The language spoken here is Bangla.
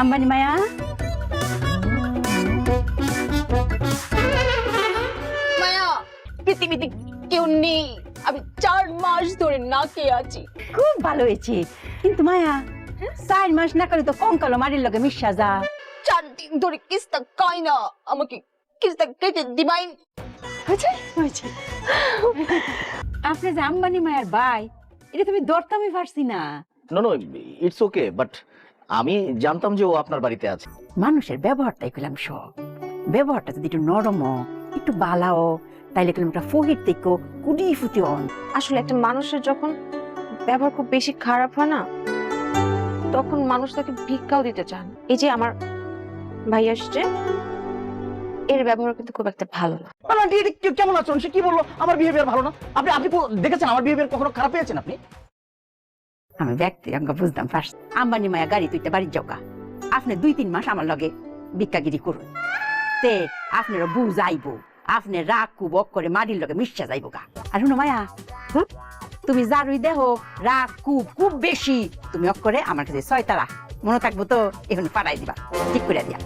আম্বানি মায়া মায়া পৃথিবীতে কেউ নেই, আমি 4 মাস ধরে না খেয়ে আছি। খুব ভালো হয়েছে, কিন্তু মায়া 4 মাস না করে তো কঙ্কালো মারির লগে মিশা যা। 4 দিন ধরে কিস্তা খাই না, আমাকে কিস্তা কেটে দিবাই। হয়েছে। আপনি যে আম্বানি মায়ের ভাই, এটা তুমি দরতামই পারছি না। No no, it's okay, but আমি জানতাম যে ও আপনার বাড়িতে আছে। মানুষের ব্যবহারটাই পেলাম সব। ব্যবহারটা যদি একটু নরম একটু বালাও, তাইলে পেলাম একটা ফকির থেকে কুড়ি ফুটি অন। আসলে একটা মানুষের যখন ব্যবহার খুব বেশি খারাপ হয় না, তখন মানুষ তাকে ভিক্ষাও দিতে চান। এই যে আমার ভাই আসছে, এর ব্যবহার কিন্তু খুব একটা ভালো না। আন্টি এটা কেমন আচরণ? সে কি বললো আমার বিহেভিয়ার ভালো না? আপনি আপনি দেখেছেন আমার বিহেভিয়ার কখনো খারাপ পেয়েছেন আপনি? আমি ব্যক্তি আমরা বুঝতাম ফার্স্ট। আম্বানি মায়া গাড়ি তুইতে বাড়ির যাওকা, আপনি 2-3 মাস আমার লগে ভিক্ষাগিরি করুন, তে আপনার বউ যাইব, আপনি রাগ কুব করে মাটির লগে মিশা যাইব গা। আর শুনো মায়া, তুমি যারুই দেহ রাগ কুব খুব বেশি, তুমি অক করে আমার কাছে 6 তারা মনে থাকবো তো, এখন পাঠাই দিবা, ঠিক করে দিয়া।